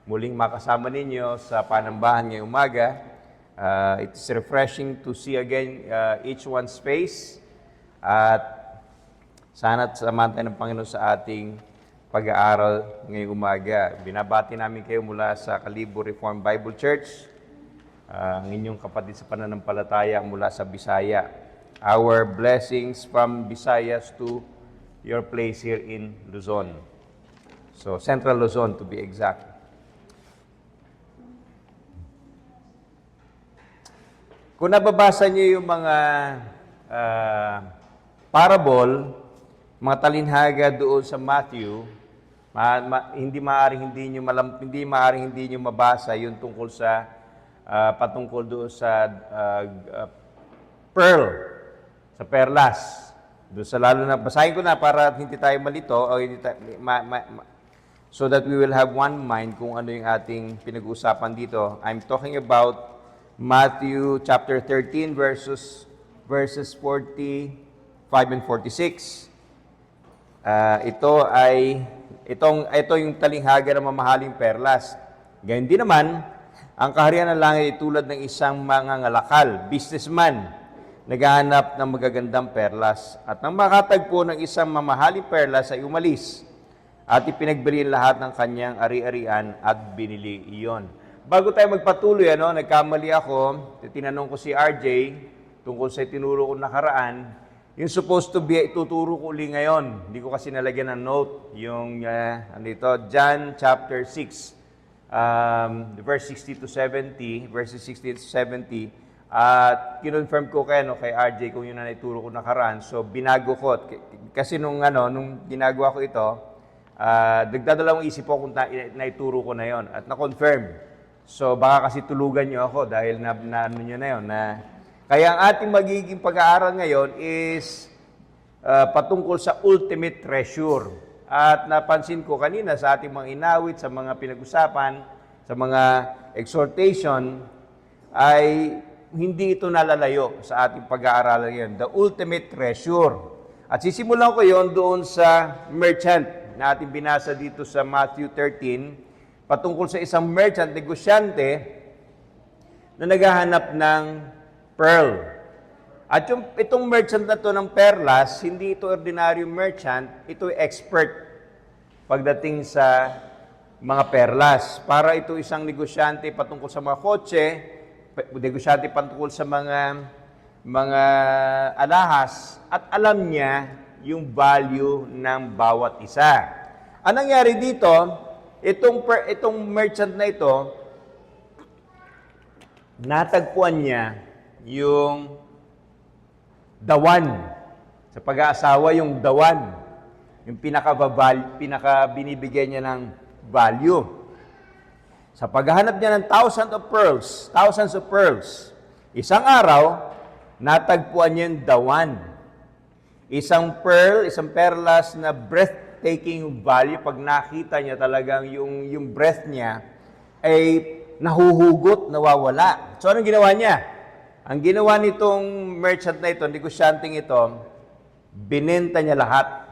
muling makasama ninyo sa panambahan ngayong umaga. It's refreshing to see again each one's face. At sana't samahan tayo ng Panginoon sa ating pag-aaral ngayong umaga. Binabati namin kayo mula sa Kalibo Reformed Bible Church, ang inyong kapatid sa pananampalataya mula sa Bisaya. Our blessings from Visayas to your place here in Luzon. So, Central Luzon to be exact. Kung nababasa niyo yung mga parable, mga talinhaga doon sa Matthew, hindi maaring hindi niyo mabasa yung tungkol sa patungkol doon sa pearl, sa perlas. Doon sa lalo na basahin ko na para hindi tayo malito o hindi tayo, so that we will have one mind kung ano yung ating pinag-uusapan dito. I'm talking about Matthew chapter 13 verses 45 and 46. Ito yung talinghaga ng mamahaling perlas. Ganyan din naman, ang kaharian ng langit ay tulad ng isang mangangalakal, businessman, naghahanap ng magagandang perlas. At nang makatagpo ng isang mamahaling perlas ay umalis at ipinagbili lahat ng kanyang ari-arian at binili iyon. Bago tayo magpatuloy, nagkamali ako, tinanong ko si RJ tungkol sa tinuro ko nakaraan. Yung supposed to be, ituturo ko uli ngayon. Hindi ko kasi nalagyan ng note. Yung, John chapter 6, verse 60 to 70, verses 60 to 70, at kinonfirm ko kay RJ kung yun na naituro ko nakaraan. So, binago ko. Kasi nung ginagawa ko ito, nagdadalawang isip ko kung naituro ko na yon at na-confirm. So, baka kasi tulugan nyo ako dahil na nyo na yon. Kaya ang ating magiging pag-aaral ngayon is patungkol sa ultimate treasure. At napansin ko kanina sa ating mga inawit, sa mga pinag-usapan, sa mga exhortation, ay hindi ito nalalayo sa ating pag-aaralan ngayon. The ultimate treasure. At sisimulan ko yon doon sa merchant na ating binasa dito sa Matthew 13, patungkol sa isang merchant, negosyante, na naghahanap ng pearl. At itong merchant na to ng perlas, hindi ito ordinaryong merchant, ito expert pagdating sa mga perlas. Para ito isang negosyante patungkol sa mga kotse, negosyante patungkol sa mga alahas, at alam niya yung value ng bawat isa. Ang nangyari dito, itong merchant na ito, natagpuan niya yung dawan. Sa pag-aasawa, yung dawan. Yung pinaka-binibigyan niya ng value. Sa paghahanap niya ng thousands of pearls, isang araw, natagpuan niya yung dawan. Isang perlas na breathtaking value. Pag nakita niya talagang yung breath niya, ay nahuhugot, nawawala. So, anong ginawa niya? Ang ginawa nitong merchant na ito, negosyanteng ito, binenta niya lahat.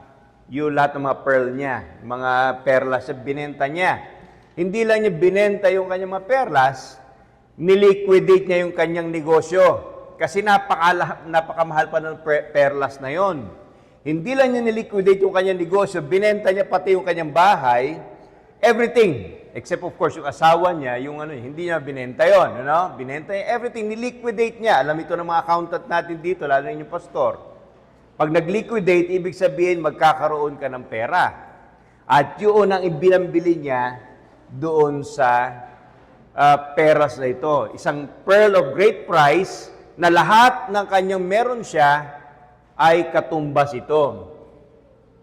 Lahat ng mga pearl niya, mga perlas, binenta niya. Hindi lang niya binenta yung kanyang mga perlas, niliquidate niya yung kanyang negosyo. Kasi napakamahal pa ng perlas na yon. Hindi lang niya niliquidate yung kanyang negosyo, binenta niya pati yung kanyang bahay, everything. Except of course yung asawa niya, hindi niya binenta yon. Binenta niya everything, niliquidate niya. Alam ito ng mga accountant natin dito, lalo na yung pastor. Pag nag-liquidate, ibig sabihin magkakaroon ka ng pera. At yun ang ibinambili niya doon sa peras na ito. Isang pearl of great price na lahat ng kanyang meron siya ay katumbas ito.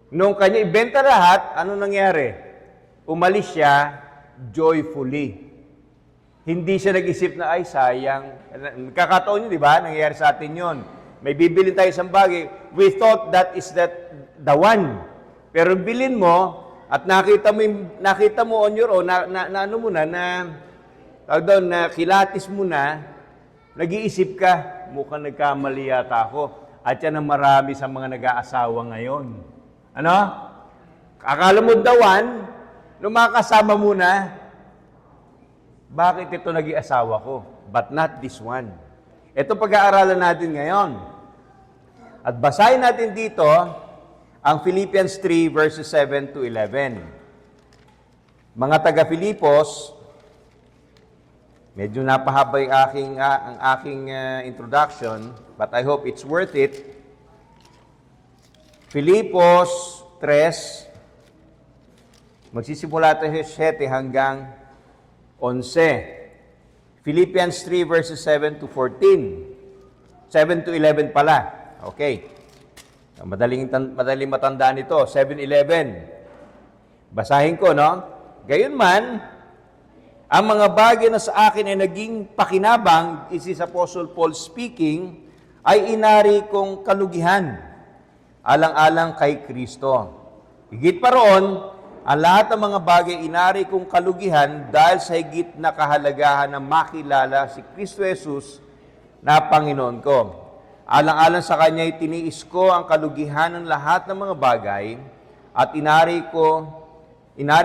Nung kanya ibenta lahat, ano nangyari? Umalis siya joyfully. Hindi siya nag-isip na, ay sayang. Kakataon yun, di ba? Nangyayari sa atin yun. May bibili tayo isang bagay. We thought that is the one. Pero bilin mo, at nakita mo on your own, na kilatis mo na, nag-iisip ka, mukhang nagkamali yata ako. At yan ang marami sa mga nag-aasawa ngayon. Akala mo dawan, nung makakasama mo na, Bakit ito naging asawa ko? But not this one. Ito pag-aaralan natin ngayon. At basahin natin dito ang Philippians 3 verses 7 to 11. Mga taga-Filipos, medyo napahaba yung ang aking introduction, but I hope it's worth it. Filipos 3, magsisimula tayo 7 hanggang 11. Philippians 3 verses 7 to 14. 7 to 11 pala. Okay. Madaling matandaan ito. 7-11. Basahin ko, no? Gayunman, ang mga bagay na sa akin ay naging pakinabang, this is Apostle Paul speaking, ay inari kong kalugihan, alang-alang kay Kristo. Higit pa roon, ang lahat ng mga bagay inari kong kalugihan dahil sa higit na kahalagahan na makilala si Kristo Jesus na Panginoon ko. Alang-alang sa Kanya, tiniis ko ang kalugihan ng lahat ng mga bagay at inari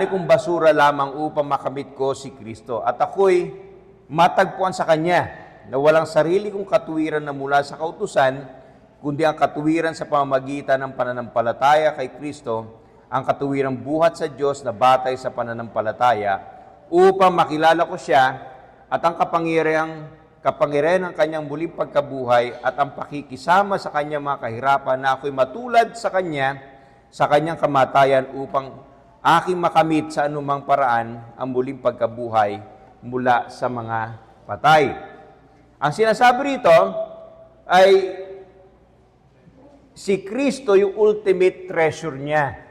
kong basura lamang upang makamit ko si Kristo. At ako'y matagpuan sa Kanya na walang sarili kong katuwiran na mula sa kautusan, kundi ang katuwiran sa pamamagitan ng pananampalataya kay Kristo, ang katuwirang buhat sa Diyos na batay sa pananampalataya, upang makilala ko siya at ang kapangyarihan ng kanyang muling pagkabuhay at ang pakikisama sa kanyang mga kahirapan na ako'y matulad sa kanya sa kanyang kamatayan upang aking makamit sa anumang paraan ang muling pagkabuhay mula sa mga patay. Ang sinasabi rito ay si Kristo yung ultimate treasure niya.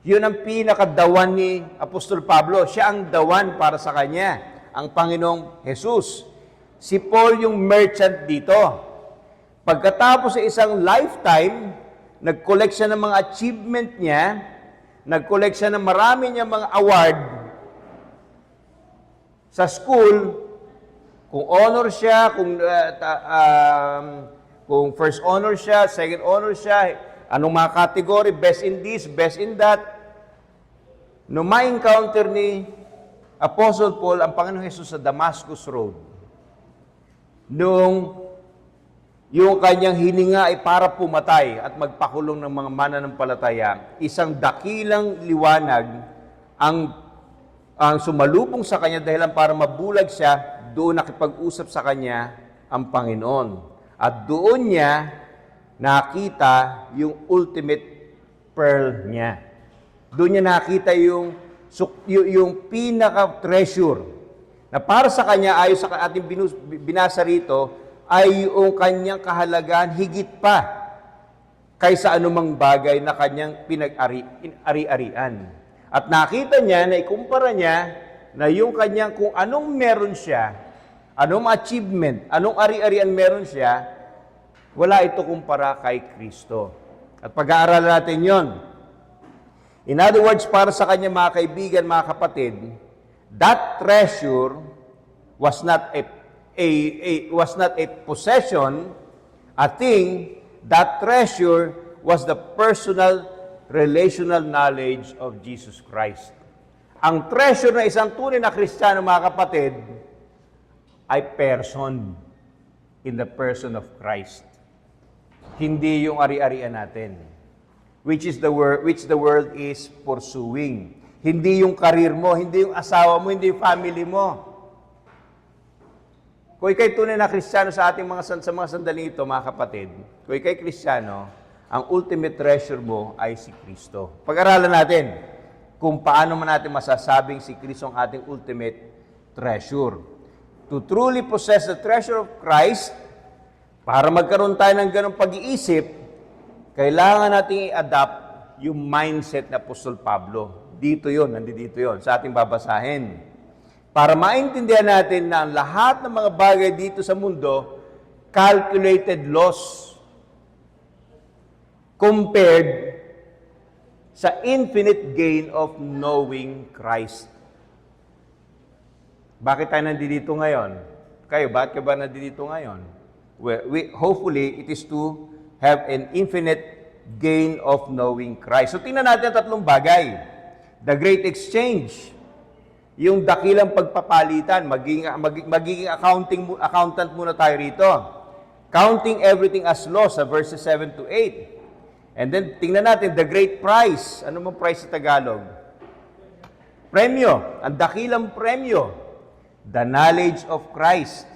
Yun ang pinakadawan ni Apostol Pablo. Siya ang dawan para sa kanya, ang Panginoong Jesus. Si Paul yung merchant dito. Pagkatapos sa isang lifetime, nag-collect siya ng mga achievement niya, nag-collect siya ng marami niyang mga award sa school, kung honor siya, kung first honor siya, second honor siya, anong mga category, best in this, best in that. Nung ma-encounter ni Apostle Paul ang Panginoong Jesus sa Damascus Road, nung yung kanyang hininga ay para pumatay at magpakulong ng mga mananampalataya, isang dakilang liwanag ang sumalubong sa kanya dahilan para mabulag siya, doon nakipag-usap sa kanya ang Panginoon. At doon niya nakita yung ultimate pearl niya. Doon niya nakita yung pinaka-treasure na para sa kanya, ayon sa ating binasa rito, ay yung kanyang kahalagahan higit pa kaysa anumang bagay na kanyang pinag-ari-arian. At nakita niya, na ikumpara niya, na yung kanyang kung anong meron siya, anong achievement, anong ari-arian meron siya, wala ito kumpara kay Kristo. At pag-aaralan natin yon. In other words, para sa kanya mga kaibigan, mga kapatid, that treasure was not a possession, a thing. That treasure was the personal, relational knowledge of Jesus Christ. Ang treasure na isang tunay na Kristiyano, mga kapatid, ay person in the person of Christ. Hindi yung ari-arian natin. Which the world is pursuing. Hindi yung karir mo, hindi yung asawa mo, hindi yung family mo. Kung ikay tunay na Kristiyano sa ating sa mga sandaling ito, mga kapatid, kung ikay Kristiyano, ang ultimate treasure mo ay si Kristo. Pag-aralan natin kung paano man natin masasabing si Kristo ang ating ultimate treasure. To truly possess the treasure of Christ, para magkaroon tayo ng ganong pag-iisip, kailangan natin i-adapt yung mindset na Apostol Pablo. Nandito yun, sa ating babasahin. Para maintindihan natin na ang lahat ng mga bagay dito sa mundo, calculated loss compared sa infinite gain of knowing Christ. Bakit tayo nandito ngayon? Bakit ka ba nandito ngayon? Hopefully, it is to have an infinite gain of knowing Christ. So, tingnan natin ang tatlong bagay. The great exchange. Yung dakilang pagpapalitan, magiging accountant muna tayo rito. Counting everything as loss sa verses 7 to 8. And then, tingnan natin, the great prize. Ano mong prize sa Tagalog? Premyo. Ang dakilang premyo. The knowledge of Christ.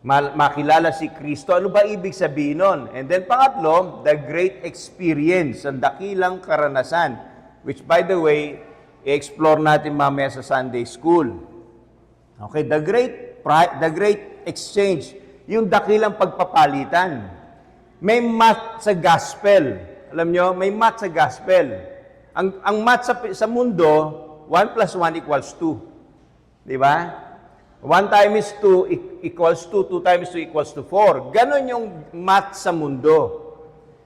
Makilala si Kristo. Ano ba ibig sabihin nun? And then, pangatlo, the great experience. Ang dakilang karanasan. Which, by the way, i-explore natin mamaya sa Sunday School. Okay, the great exchange, yung dakilang pagpapalitan. May math sa gospel. Alam nyo, may math sa gospel. Ang math sa mundo, 1 plus 1 equals 2. Di ba? 1 times 2 equals 2, 2 times 2 equals to 4. Ganon yung math sa mundo.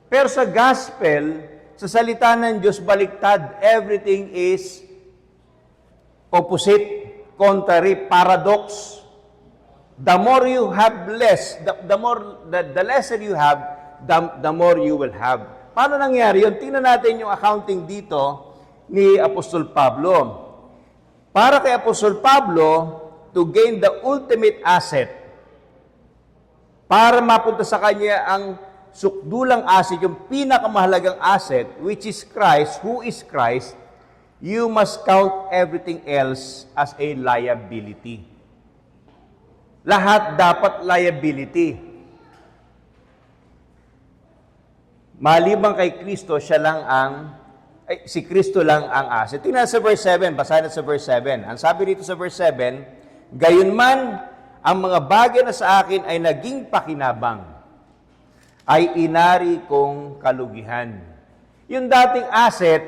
Pero sa gospel, sa salita ng Diyos, baliktad. Everything is opposite, contrary, paradox. The more you have less, the lesser you have, the more you will have. Paano nangyari yun? Tingnan natin yung accounting dito ni Apostol Pablo. Para kay Apostol Pablo, to gain the ultimate asset, para mapunta sa kanya ang sukdulang asset, yung pinakamahalagang asset, which is Christ, who is Christ, you must count everything else as a liability. Lahat dapat liability. Maliban kay Kristo, si Kristo lang ang asset. Tingnan sa verse 7, basahin sa verse 7. Ang sabi dito sa verse 7, gayunman, ang mga bagay na sa akin ay naging pakinabang, ay inari kong kalugihan. Yung dating asset,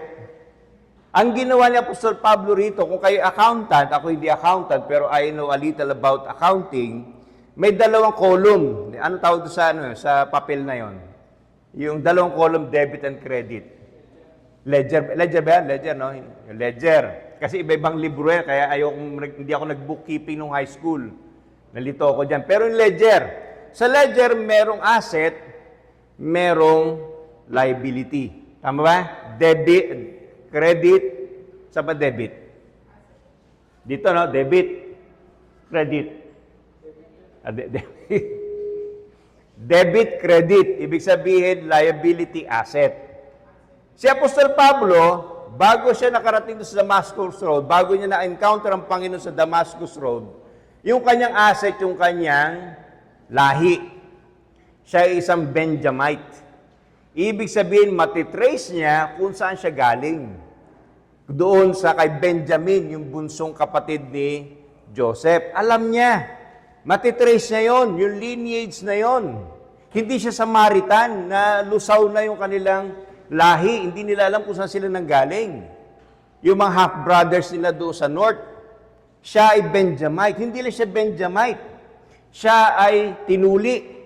ang ginawa ni Apostol Pablo rito, kung kayo accountant, ako hindi accountant, pero I know a little about accounting, may dalawang column. Ano tawag ito sa papel na yon? Yung dalawang column, debit and credit. Ledger ba yan? Ledger, no? Ledger. Kasi iba-ibang libro yan, kaya hindi ako nag-bookkeeping nung high school. Nalito ako dyan. Pero yung ledger, sa ledger, merong asset, merong liability. Tama ba? Debit, credit, sa ba debit? Dito, no? Debit, credit. Debit, credit. Ibig sabihin, liability, asset. Si Apostol Pablo, bago siya nakarating sa Damascus Road, bago niya na-encounter ang Panginoon sa Damascus Road, yung kanyang asset, yung kanyang lahi. Siya ay isang Benjamite. Ibig sabihin, matitrace niya kung saan siya galing. Doon sa kay Benjamin, yung bunsong kapatid ni Joseph. Alam niya, matitrace niya yon, yung lineage na yon. Hindi siya Samaritan na lusaw na yung kanilang lahi. Hindi nila alam kung saan sila nanggaling. Yung mga half-brothers nila doon sa north, siya ay Benjamite. Hindi lang siya Benjamite. Siya ay tinuli.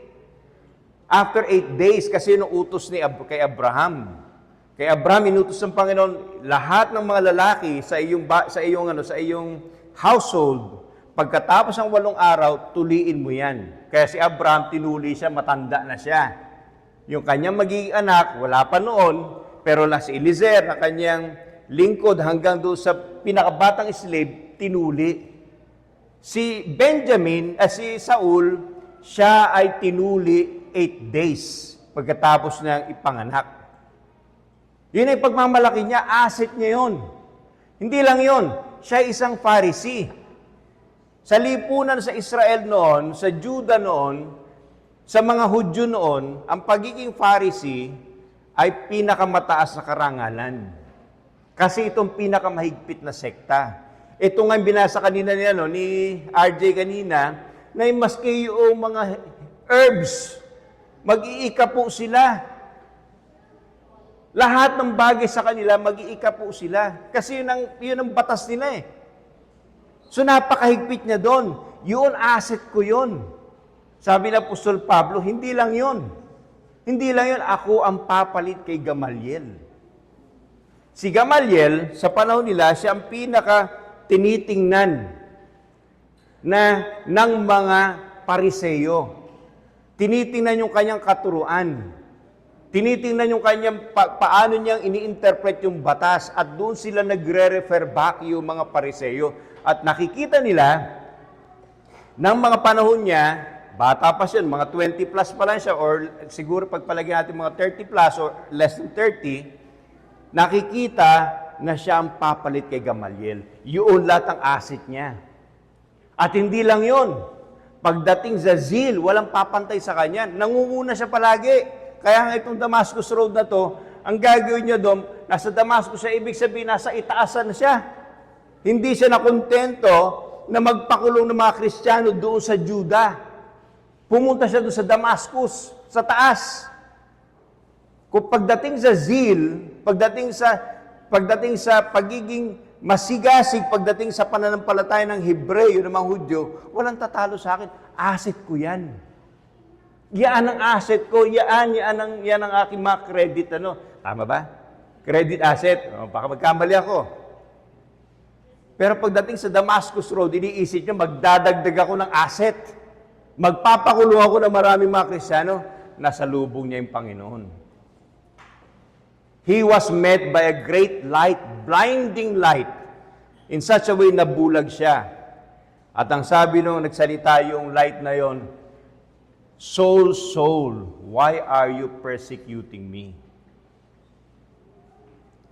After 8 days, kasi nung utos kay Abraham. Kay Abraham, inutos ng Panginoon, lahat ng mga lalaki sa iyong household, pagkatapos ng 8 araw, tuliin mo yan. Kaya si Abraham, tinuli siya, matanda na siya. Yung kanyang magiging anak, wala pa noon, pero si Eliezer, na kanyang lingkod hanggang doon sa pinakabatang slave, tinuli. Si si Saul, siya ay tinuli 8 days pagkatapos niyang ipanganak. Yun ay pagmamalaki niya, asset niya yun. Hindi lang yun, siya ay isang Pharisee. Sa lipunan sa Israel noon, sa Juda noon, sa mga Hudyo noon, ang pagiging Pharisee ay pinakamataas na karangalan. Kasi itong pinakamahigpit na sekta. Ito nga binasa kanina ni RJ kanina, na maski yung mga herbs, mag-iika po sila. Lahat ng bagay sa kanila, mag-iika po sila. Kasi yun ang batas nila eh. So napakahigpit niya doon. Yun, asset ko yun. Sabi ng Apostol Pablo, hindi lang yun. Hindi lang yun, ako ang papalit kay Gamaliel. Si Gamaliel, sa panahon nila, siya ang pinaka-tinitingnan ng mga Pariseyo. Tinitingnan yung kanyang katuruan. Tinitingnan yung kanyang paano niyang ini-interpret yung batas at doon sila nagre-refer back yung mga Pariseo. At nakikita nila, ng mga panahon niya, bata pa siya, mga 20 plus pa lang siya, or siguro pagpalagyan natin mga 30 plus or less than 30, nakikita na siya ang papalit kay Gamaliel. Yun lahat ang asset niya. At hindi lang yun. Pagdating sa zeal, walang papantay sa kanya. Nangunguna siya palagi. Kaya nga itong Damascus Road na to, ang gagawin niya doon, nasa Damascus siya, ibig sabihin, nasa itaasan siya. Hindi siya nakontento na magpakulong ng mga Kristiyano doon sa Juda. Pumunta siya doon sa Damascus, sa taas. Kung pagdating sa zeal, pagdating sa pagiging masigasig, pagdating sa pananampalataya ng Hebreo, ng mga Hudyo, walang tatalo sa akin. Asset ko yan. Yan ang asset ko, yan ang aking mga credit, Tama ba? Credit asset. Baka magkamali ako. Pero pagdating sa Damascus Road, iniisip niya, magdadagdag ako ng asset. Magpapakulong ako ng maraming mga Kristiyano. Nasa lubong niya yung Panginoon. He was met by a great light, blinding light. In such a way, nabulag siya. At ang sabi nung nagsalita yung light na yon, Soul, soul, why are you persecuting me?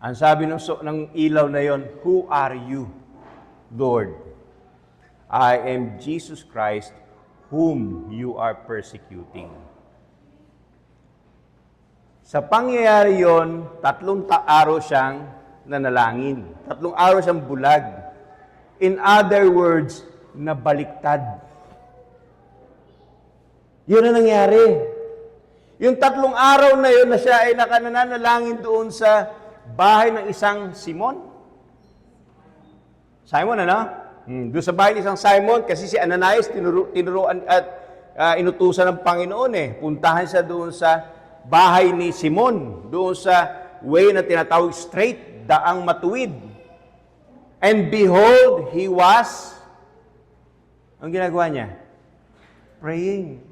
Ang sabi ng ilaw na yon, who are you, Lord? I am Jesus Christ, whom you are persecuting. Sa pangyayari yon, 3 araw siyang nanalangin. 3 araw siyang bulag. In other words, nabaliktad. Yun ang nangyari. Yung 3 araw na yun na siya ay nakananalangin doon sa bahay ng isang Simon. Simon, doon sa bahay ng isang Simon, kasi si Ananias tinuruan at inutusan ng Panginoon Puntahan siya doon sa bahay ni Simon, doon sa way na tinatawag straight, daang matuwid. And behold, he was, ang ginagawa niya? Praying.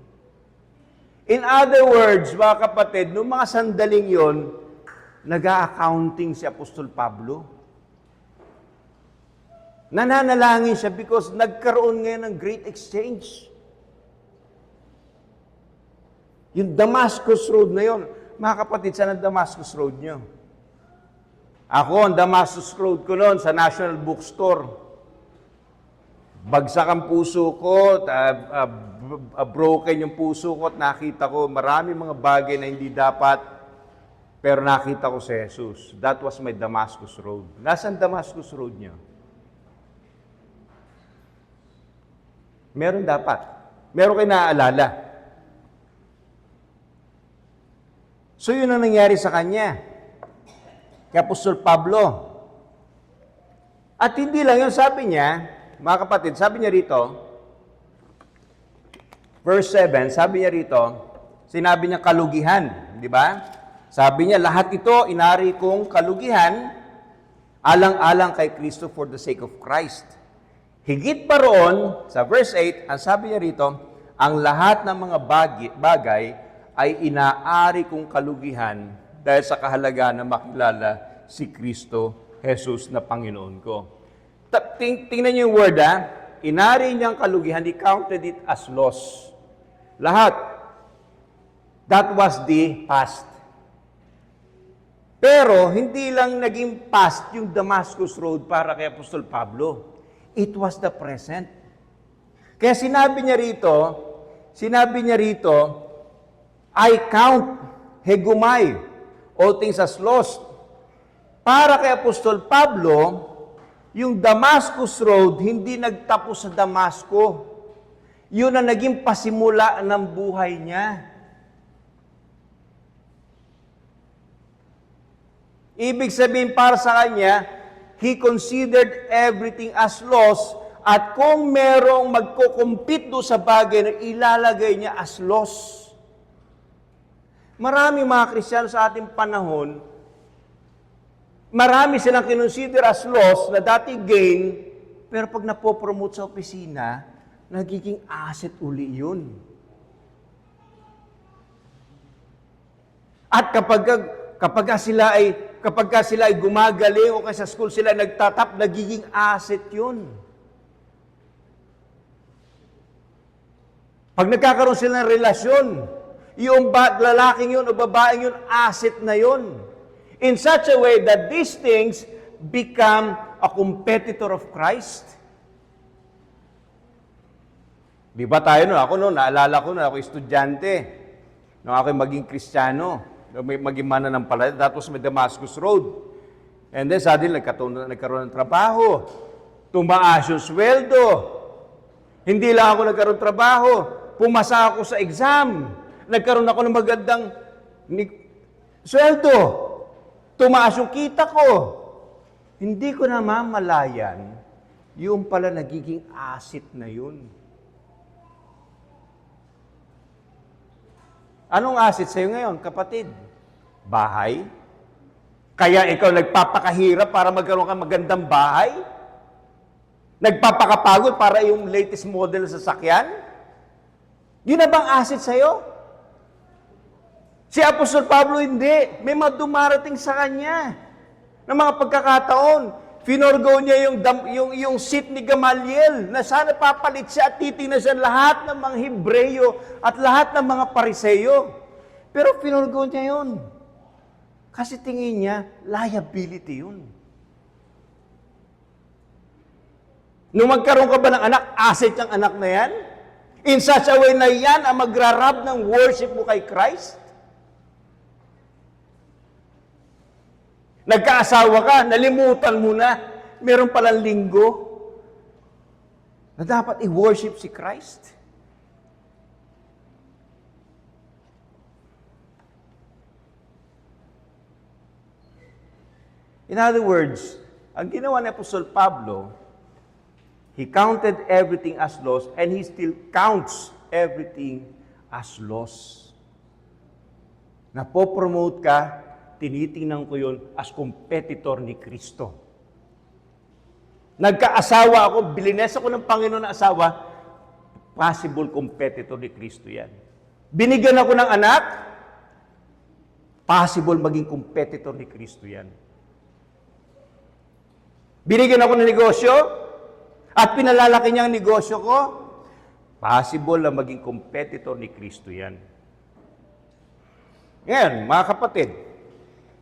In other words, mga kapatid, noong mga sandaling yon, nag-a-accounting si Apostol Pablo. Nananalangin siya because nagkaroon ngayon ng great exchange. Yung Damascus Road na yon, mga kapatid, saan ang Damascus Road nyo? Ako, ang Damascus Road ko noon sa National Bookstore. Bagsak ang puso ko, broken yung puso ko at nakita ko marami mga bagay na hindi dapat, pero nakita ko si Jesus. That was my Damascus Road. Nasaan Damascus Road niyo? Meron dapat. Meron kayo naaalala. So yun ang nangyari sa kanya. Kay Apostol Pablo. At hindi lang yun, sabi niya, mga kapatid, sabi niya rito, verse 7, sabi niya rito, sinabi niya kalugihan, di ba? Sabi niya, lahat ito inari kong kalugihan, alang-alang kay Kristo for the sake of Christ. Higit pa roon, sa verse 8, ang sabi niya rito, ang lahat ng mga bagay ay inaari kong kalugihan dahil sa kahalagaan na makilala si Kristo Jesus na Panginoon ko. Tingnan niyo yung word, inari niyang kalugihan, he counted it as loss. Lahat. That was the past. Pero, hindi lang naging past yung Damascus Road para kay Apostol Pablo. It was the present. Kaya sinabi niya rito, I count, hegumai, all things as lost. Para kay Apostol Pablo, yung Damascus Road, hindi nagtapos sa Damasco. Yun ang naging pasimula ng buhay niya. Ibig sabihin para sa kanya, he considered everything as loss, at kung merong magko-compete do sa bagay na ilalagay niya as loss. Marami mga Kristiyano sa ating panahon, marami silang kinonsider as loss na dati gain, pero pag napopromote sa opisina, nagiging asset uli yun. At kapag sila ay gumagaling o kaya sa school sila nagtatap, nagiging asset yun. Pag nagkakaroon sila ng relasyon, yung lalaking yun o babaeng yun, asset na yun. In such a way that these things become a competitor of Christ. Di ba tayo naalala ko ako estudyante, nung ako maging Kristiyano, maging mananampalataya, tapos may Damascus Road. And then suddenly nagkaroon ng trabaho. Tumaas yung sweldo. Hindi lang ako nagkaroon ng trabaho. Pumasa ako sa exam. Nagkaroon ako ng magandang sweldo. Tumaas yung kita ko. Hindi ko na mamalayan, yung pala nagiging asset na yun. Anong asset sa'yo ngayon, kapatid? Bahay? Kaya ikaw nagpapakahirap para magkaroon ka magandang bahay? Nagpapakapagod para yung latest model sa sasakyan? Yun na bang asset sa'yo? Si Apostol Pablo hindi. May mga dumarating sa kanya na mga pagkakataon. Finorgo niya yung seat ni Gamaliel na sana papalit siya at titingnan siya lahat ng mga Hebreyo at lahat ng mga Pariseyo. Pero finorgo niya yun. Kasi tingin niya, liability yun. Nung magkaroon ka ba ng anak, asset ng anak na yan? In such a way na yan ang magrarab ng worship mo kay Christ? Nagkaasawa ka, nalimutan mo na, meron palang linggo na dapat i-worship si Christ. In other words, ang ginawa ni Apostol Pablo, he counted everything as loss and he still counts everything as loss. Napopromote ka, tinitingnan ko yun as competitor ni Kristo. Nagkaasawa ako, bilines ako ng Panginoon na asawa, possible competitor ni Kristo yan. Binigyan ako ng anak, possible maging competitor ni Kristo yan. Binigyan ako ng negosyo, at pinalalaki niya ang negosyo ko, possible na maging competitor ni Kristo yan. Ngayon, mga kapatid,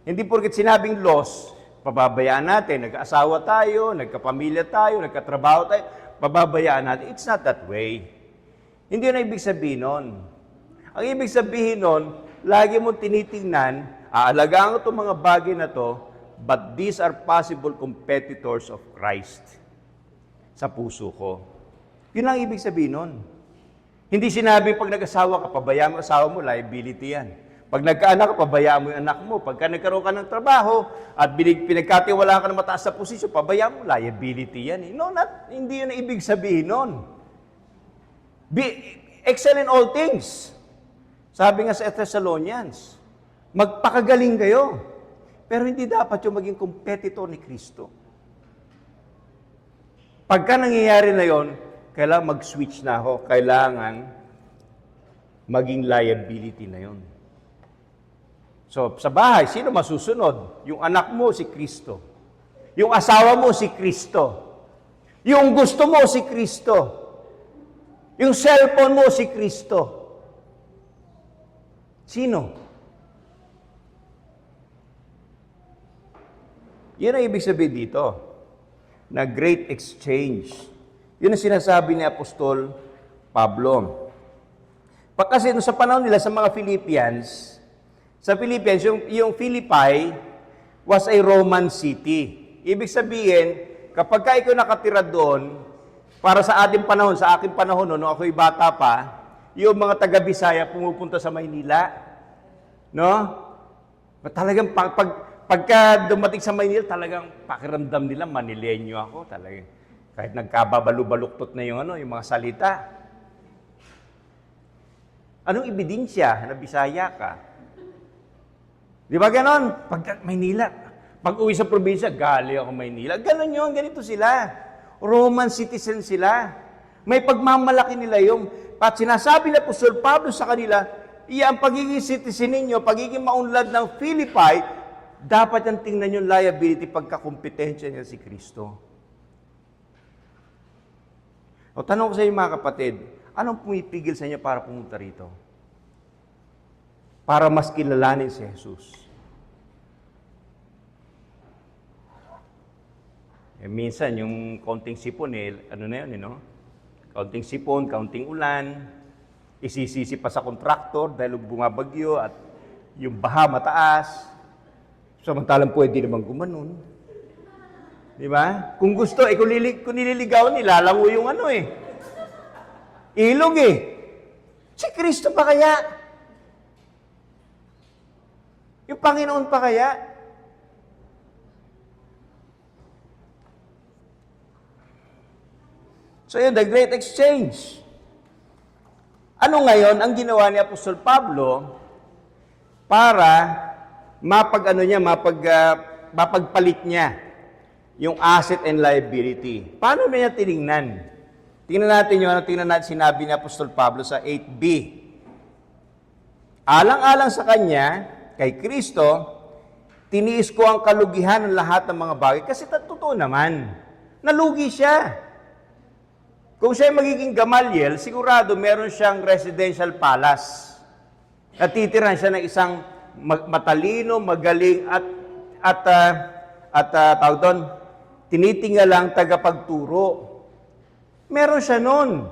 hindi porket sinabing loss, pababayaan natin, nag-asawa tayo, nagkapamilya tayo, nagkatrabaho tayo, pababayaan natin. It's not that way. Hindi yun ang ibig sabihin nun. Ang ibig sabihin nun, lagi mo tinitingnan, aalagaan ko itong mga bagay na to, but these are possible competitors of Christ sa puso ko. Yun ang ibig sabihin nun. Hindi sinabi pag nag-asawa ka, pabayaan mo asawa mo, liability yan. Pag nagkaanak ka, pabayaan mo yung anak mo. Pagka nagkaroon ka ng trabaho at pinagkatiwalaan ka ng mataas na posisyon, pabayaan mo, liability yan. No, hindi yun ang ibig sabihin nun. Excel in all things. Sabi nga sa Thessalonians, magpakagaling kayo. Pero hindi dapat yung maging competitor ni Kristo. Pagka nangyayari na yon, kailangan mag-switch na ako. Kailangan maging liability na yon. So, sa bahay, sino masusunod? Yung anak mo, si Kristo. Yung asawa mo, si Kristo. Yung gusto mo, si Kristo. Yung cellphone mo, si Kristo. Sino? Yun ang ibig sabihin dito, na great exchange. Yun ang sinasabi ni Apostol Pablo. Kasi sa panahon nila sa mga Philippians, yung Philippi was a Roman city. Ibig sabihin, kapag ka ikaw nakatira doon, para sa ating panahon, sa aking panahon, nung ako'y bata pa, yung mga taga-Bisaya pumupunta sa Maynila. No? Talagang pagka dumating sa Maynila, talagang pakiramdam nila, Manileño ako. Talagang, kahit nagkababalu-baluktot na yung mga salita. Anong ebidensya na Bisaya ka? Di ba ganon? Pag Maynila, pag uwi sa probinsya, gali ako Maynila. Ganon yun, ganito sila. Roman citizen sila. May pagmamalaki nila yung, at sinasabi na Apostol Pablo sa kanila, Ang pagiging citizen ninyo, pagiging maunlad ng Philippi, dapat yung tingnan yung liability pagkakompetensya niya si Kristo. O tanong ko sa inyo mga kapatid, anong pumipigil sa inyo para pumunta rito? Para mas kilalanin si Jesus. Minsan, yung kaunting sipon, ano na yun, Kaunting sipon, kaunting ulan, isisisi pa sa kontraktor dahil bumabagyo at yung baha mataas. Samantalang pwede naman gumanon. Di ba? Kung gusto, kung nililigawan, nilalango yung ilog Si Kristo pa kaya? Yung Panginoon pa kaya? So yun, the Great Exchange. Ano ngayon ang ginawa ni Apostol Pablo para mapagpalit niya yung asset and liability? Paano niya tiningnan? Tingnan natin sinabi ni Apostol Pablo sa 8b. Alang-alang sa kanya, kay Kristo, tiniis ko ang kalugihan ng lahat ng mga bagay. Kasi totoo naman, nalugi siya. Kung siya magiging Gamaliel, sigurado meron siyang residential palace. Natitiran siya ng isang matalino, magaling at tawag doon, tinitingalang tagapagturo. Meron siya noon.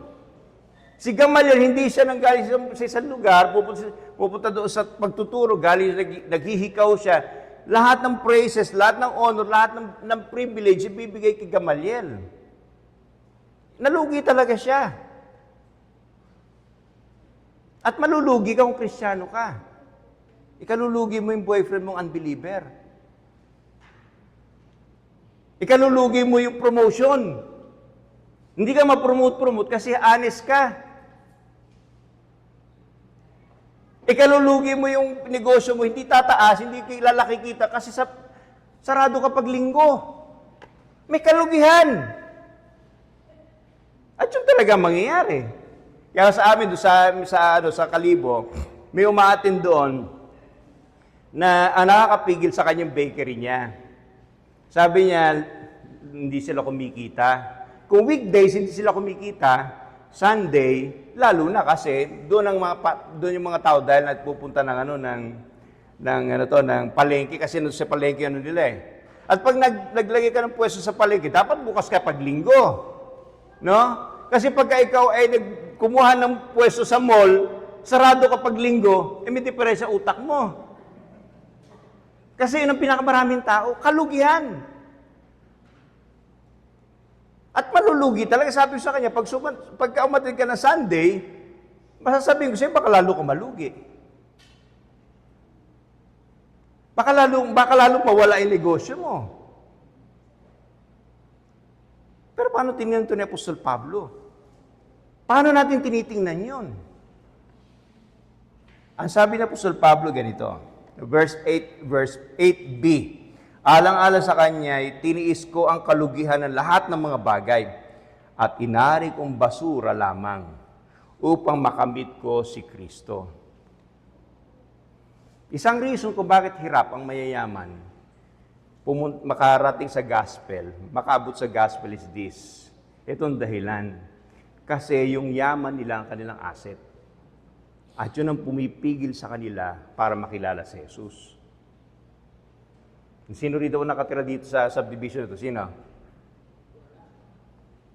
Si Gamaliel, hindi siya nanggaling sa isang lugar, pupunta doon sa pagtuturo, naghihikaw siya. Lahat ng praises, lahat ng honor, lahat ng privilege, ibibigay kay Gamaliel. Nalugi talaga siya. At malulugi ka kung Kristiyano ka. Ikalulugi mo yung boyfriend mong unbeliever. Ikalulugi mo yung promotion. Hindi ka ma-promote kasi honest ka. Ikalulugi mo yung negosyo mo, hindi tataas, hindi lalaki kita kasi sarado kapag linggo. May kalugihan. At yun talaga mangyayari. Kaya sa amin, sa Kalibo, may umaatin doon na nakakapigil sa kanyang bakery niya. Sabi niya, hindi sila kumikita. Kung weekdays, hindi sila kumikita, Sunday, lalo na kasi doon yung mga tao dahil nagpupunta ng palengke kasi sa palengke nila. At pag naglagay ka ng pwesto sa palengke, dapat bukas ka pag linggo. No? Kasi pagka ikaw ay kumuha ng pwesto sa mall, sarado kapag linggo, may diferensya utak mo. Kasi yun ang pinakamaraming tao, kalugihan. At malulugi talaga. Sabi ko sa kanya, pagka umatid ka na Sunday, masasabihin ko sa'yo, baka lalo ka malugi. Baka lalo mawala yung negosyo mo. Pero paano tingnan ito ni Apostol Pablo? Paano natin tinitingnan yun? Ang sabi ni Apostol Pablo ganito, verse 8b, alang-alang sa kanya, tiniis ko ang kalugihan ng lahat ng mga bagay at inari kong basura lamang upang makamit ko si Kristo. Isang reason kung bakit hirap ang mayayaman makarating sa gospel, makaabot sa gospel is this. Itong dahilan. Kasi yung yaman nila ang kanilang asset. At yun ang pumipigil sa kanila para makilala si Jesus. Sino rito nakatira dito sa subdivision ito? Sino?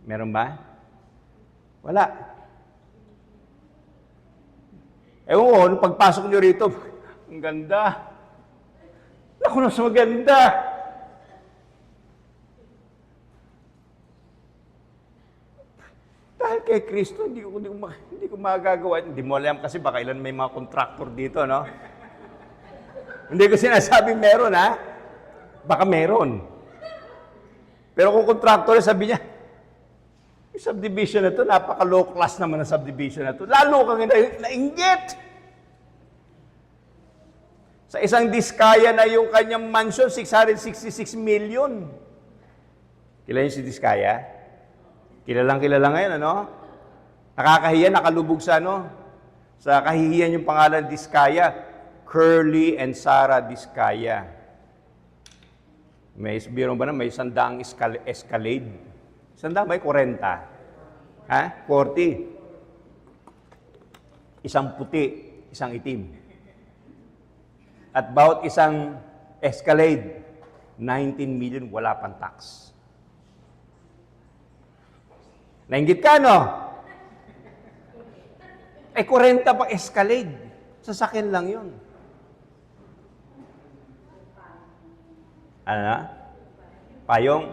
Meron ba? Wala. Ewan ko, nung pagpasok nyo rito, ang ganda. Naku, mas maganda. Dahil kay Kristo, hindi ko magagawa. Hindi mo alam kasi baka ilan may mga contractor dito, no? Hindi ko sinasabing meron, ha? Baka meron. Pero kung contractor, sabi niya, yung subdivision na to, napaka-low class naman ang subdivision na to. Lalo kang nainggit. Sa isang diskaya na yung kanyang mansion, 666 million. Kilala niyo si Diskaya? Kilala ngayon, ano? Nakakahiya, nakalubog sa Sa kahihiyan yung pangalan Diskaya, Curly and Sarah Diskaya. May biro ba na may 100 Escalade? 100 may 40. Ha? 40. Isang puti, isang itim. At bawat isang Escalade, 19 million, wala pang tax. Nainggit ka, no? 40 pa Escalade. Sasakyan lang yun. Ano na? Payong?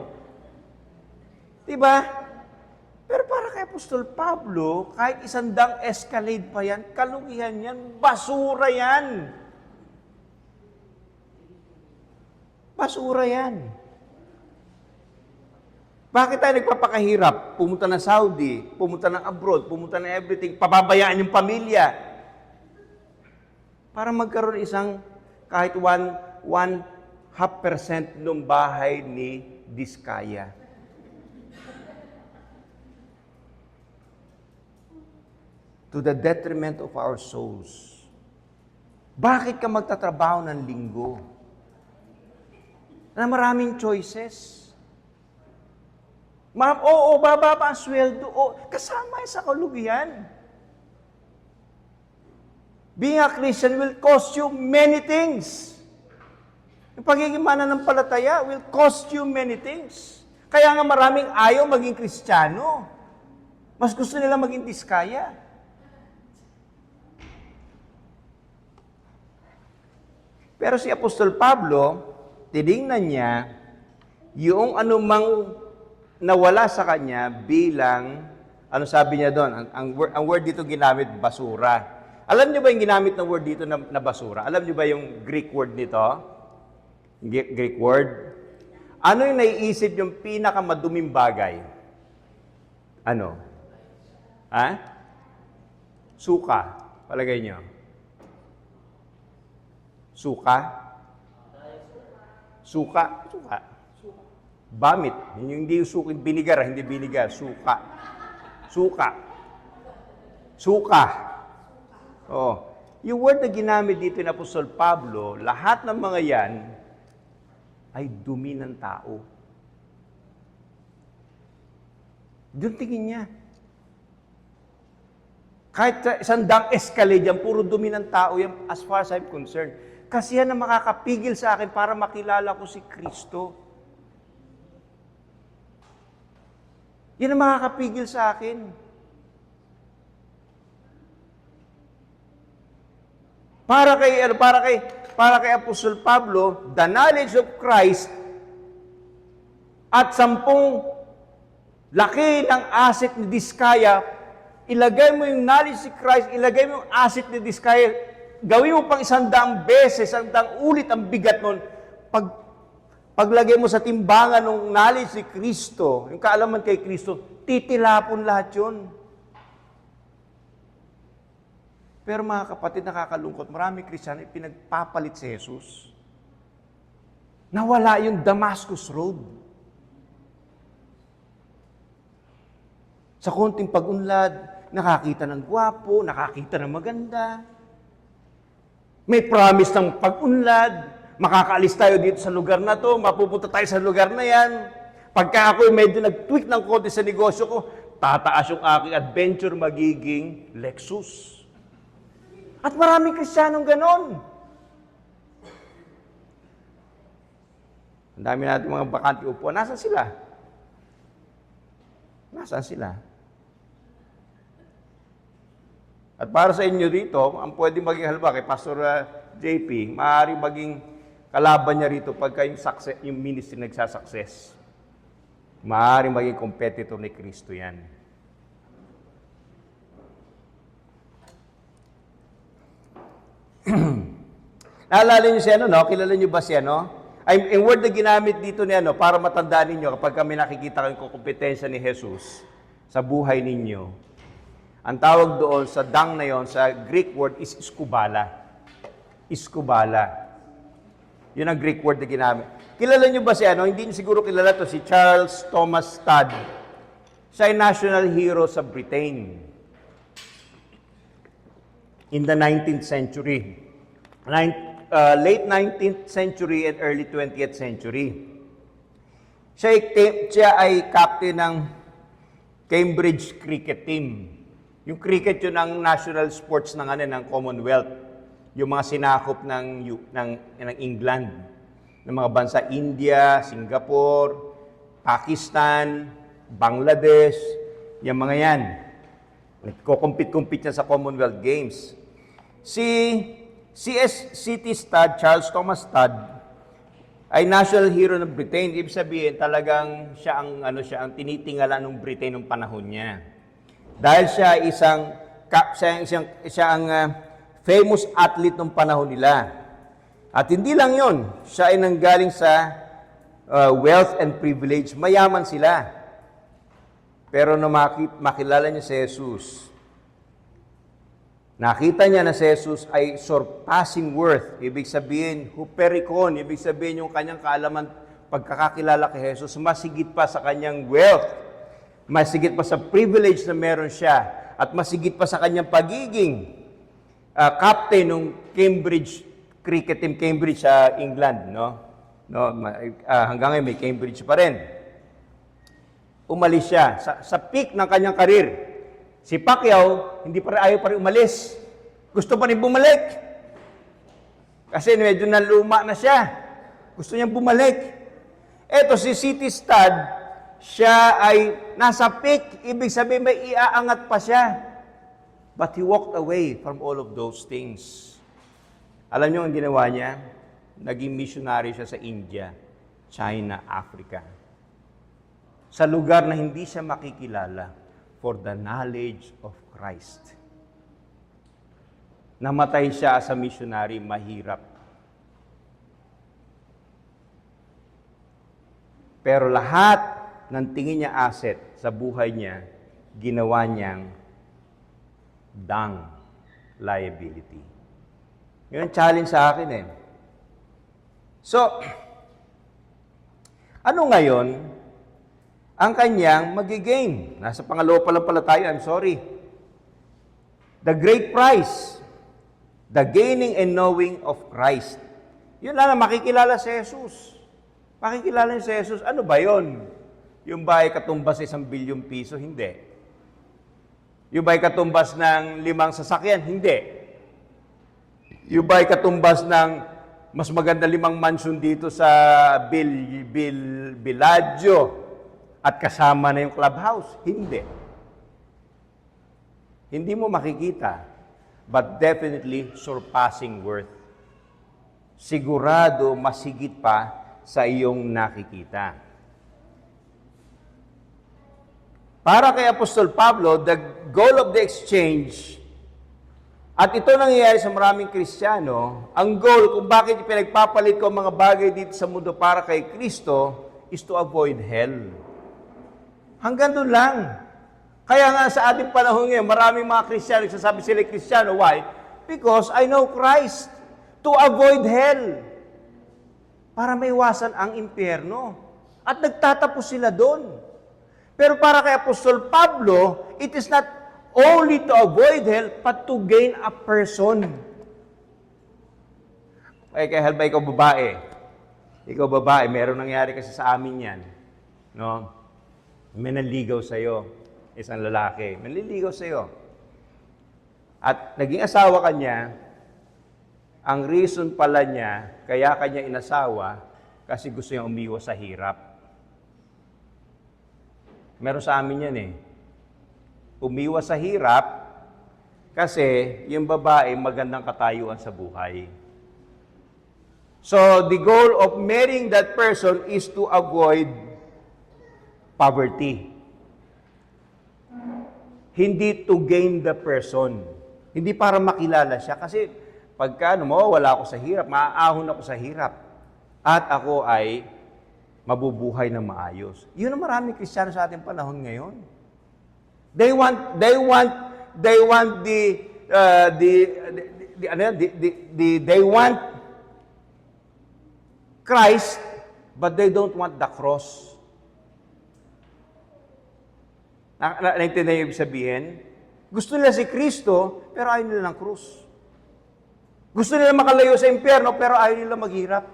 Diba? Pero para kay Apostol Pablo, kahit 100 Escalade pa yan, kalugihan yan, basura yan. Basura yan. Bakit tayo nagpapakahirap? Pumunta ng Saudi, pumunta ng abroad, pumunta ng everything, pababayaan yung pamilya. Para magkaroon isang kahit 1.5% ng bahay ni Diskaya. To the detriment of our souls. Bakit ka magtatrabaho ng linggo? Na maraming choices. Oo, bababa ang sweldo. Kasama sa kalugihan. Being a Christian will cost you many things. Yung pagiging mananampalataya will cost you many things. Kaya nga maraming ayaw maging Kristiyano. Mas gusto nila maging Diskaya. Pero si Apostol Pablo, tinignan niya yung anumang nawala sa kanya bilang, ano sabi niya doon, ang word dito ginamit, basura. Alam niyo ba yung ginamit ng word dito na basura? Alam niyo ba yung Greek word nito? Greek word? Ano yung naiisip yung pinakamaduming bagay? Ano? Ha? Suka. Palagay niyo. Suka? Suka? Suka. Bamit. Hindi yung suka, binigar, hindi binigar. Suka. Suka. Suka. Oh. Yung word na ginamit dito ni Apostol Pablo, lahat ng mga yan ay dumi ng tao. Doon tingin niya. Kahit 100 Escalade yan, puro dumi ng tao yan as far as I'm concerned. Kasi yan ang makakapigil sa akin para makilala ko si Kristo. Yan ang makakapigil sa akin. Para kay Apostol Pablo, the knowledge of Christ at 10 laki ng asset ni Diskaya, ilagay mo yung knowledge ni Christ, ilagay mo yung asset ni Diskaya, gawin mo pang 100 beses, 100 ulit ang bigat nun. Paglagay mo sa timbangan ng knowledge ni Kristo, yung kaalaman kay Kristo, titilapon lahat yun. Pero mga kapatid, nakakalungkot, marami Kristiyano pinagpapalit si Jesus. Nawala yung Damascus Road. Sa konting pag-unlad, nakakita ng gwapo, nakakita ng maganda. May promise ng pag-unlad, makakaalis tayo dito sa lugar na to, mapupunta tayo sa lugar na yan. Pagka ako medyo nag-tweak ng konti sa negosyo ko, tataas yung aking adventure, magiging Lexus. At maraming Kristiyanong ganon. Ang dami natin mga bakante upo. Nasaan sila? Nasaan sila? At para sa inyo dito, ang pwede maging halimbawa kay Pastor JP, maaaring maging kalaban niya rito pagka yung ministry nagsasucess. Maaaring maging competitor ni Kristo yan. Naalala niyo si ano, no? Kilala niyo ba si ano? Yung word na ginamit dito ni ano, para matandaan ninyo kapag kami nakikita yung kompetensya ni Jesus sa buhay ninyo. Ang tawag doon sa dang na yon, sa Greek word is iskubala. Iskubala. Yun ang Greek word na ginamit. Kilala niyo ba si ano? Hindi niyo siguro kilala to, si Charles Thomas Studd. Siya ay national hero sa Britain. in the 19th century. Late 19th century and early 20th century. Siya ay captain ng Cambridge cricket team. Yung cricket yun ang national sports ng Commonwealth. Yung mga sinakop ng England, ng mga bansa India, Singapore, Pakistan, Bangladesh, yung mga yan. Nagko-compete yan sa Commonwealth Games. Si C.T. Studd, Charles Thomas Studd, ay national hero ng Britain. Ibig sabihin, talagang siya ang tinitingala ng Britain ng panahon niya. Dahil siya ang famous athlete ng panahon nila. At hindi lang yon, siya ay nanggaling sa wealth and privilege. Mayaman sila. Pero nung makilala niya si Jesus, nakita niya na si Jesus ay surpassing worth. Ibig sabihin, huperikon. Ibig sabihin yung kanyang kaalaman, pagkakakilala kay Jesus, masigit pa sa kanyang wealth. Masigit pa sa privilege na meron siya. At masigit pa sa kanyang pagiging captain ng Cambridge cricket team, Cambridge sa England. Hanggang ngayon may Cambridge pa rin. Umalis siya sa peak ng kanyang karir. Si Pacquiao, ayaw pa rin umalis. Gusto pa rin bumalik. Kasi medyo naluma na siya. Gusto niyang bumalik. Eto si C.T. Studd, siya ay nasa peak. Ibig sabihin may iaangat pa siya. But he walked away from all of those things. Alam niyo ang ginawa niya? Naging missionary siya sa India, China, Africa. Sa lugar na hindi siya makikilala for the knowledge of Christ. Namatay siya as a missionary, mahirap. Pero lahat ng tingin niya asset sa buhay niya, ginawa niyang liability. Yun ang challenge sa akin eh. So, ano ngayon ang kanyang magigain? Nasa pangalawa pa lang pala tayo, I'm sorry. The great prize, the gaining and knowing of Christ. Yun lang, makikilala si Jesus. Makikilala si Jesus. Ano ba yun? Yung ba ay katumbas sa 1 bilyong piso? Hindi. Yung ba ay katumbas ng 5 sasakyan? Hindi. Yung ba ay katumbas ng mas maganda 5 mansion dito sa Bellagio at kasama na yung clubhouse? Hindi. Hindi mo makikita, but definitely surpassing worth. Sigurado masigit pa sa iyong nakikita. Para kay Apostol Pablo, the goal of the exchange, at ito nangyayari sa maraming Kristiyano, ang goal kung bakit pinagpapalit ko ang mga bagay dito sa mundo para kay Kristo is to avoid hell. Hanggang doon lang. Kaya nga sa ating panahon ngayon, maraming mga Kristiyano nagsasabi sila Kristiyano. Why? Because I know Christ. To avoid hell. Para maiwasan ang impyerno. At nagtatapos sila doon. Pero para kay Apostol Pablo, it is not only to avoid hell, but to gain a person. Ay, kaya hell ba ikaw babae? Ikaw babae, meron nangyari kasi sa amin yan. No? May nanligaw sa'yo. Isang lalaki. May nanligaw sa'yo. At naging asawa ka niya, ang reason pala niya, kaya kanya inasawa, kasi gusto niya umiwas sa hirap. Meron sa amin yan eh. Umiwas sa hirap kasi yung babae magandang katayuan sa buhay. So, the goal of marrying that person is to avoid poverty. Hindi to gain the person. Hindi para makilala siya. Kasi pagka mawawala ako sa hirap, maaahon ako sa hirap. At ako ay mabubuhay ng maayos. Yun ang maraming Kristiyano sa ating panahon ngayon. They want Christ, but they don't want the cross. Naintindihan yung ibig sabihin? Gusto nila si Kristo, pero ayaw nila ng krus. Gusto nila makalayo sa impyerno, pero ayaw nila maghirap.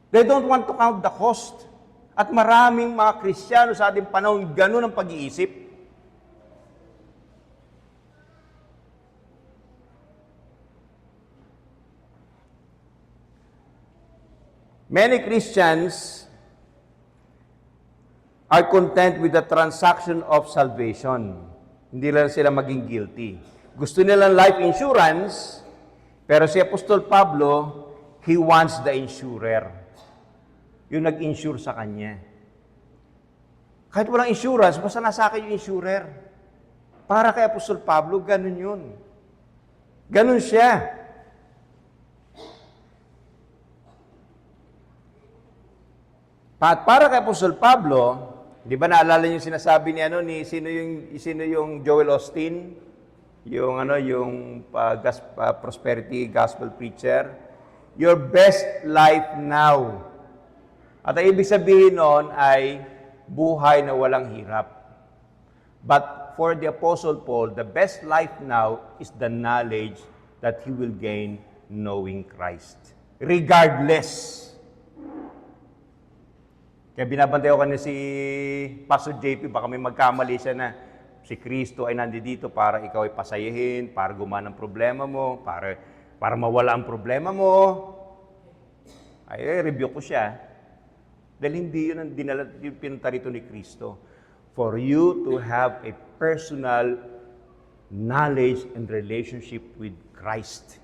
They don't want to count the cost. At maraming mga Kristiyano sa ating panahon, ganun ang pag-iisip. Many Christians are content with the transaction of salvation. Hindi lang sila maging guilty. Gusto nilang life insurance, pero si Apostol Pablo, he wants the insurer. Yung nag-insure sa kanya. Kahit walang insurance, basta nasa akin yung insurer. Para kay Apostol Pablo, ganun yun. Ganun siya. At para kay Apostol Pablo, di ba naalala niyo sinasabi ni sino yung Joel Osteen, yung prosperity gospel preacher, your best life now. At ang ibig sabihin noon ay buhay na walang hirap. But for the Apostle Paul, the best life now is the knowledge that he will gain knowing Christ. Regardless. Kaya binabantay ko kanina si Pastor JP, baka may magkamali siya na si Kristo ay nandito para ikaw ay pasayahin, para gumana ang problema mo, para mawala ang problema mo. Ay, review ko siya. Dahil hindi yun ang yung pinunta rito ni Kristo. For you to have a personal knowledge and relationship with Christ.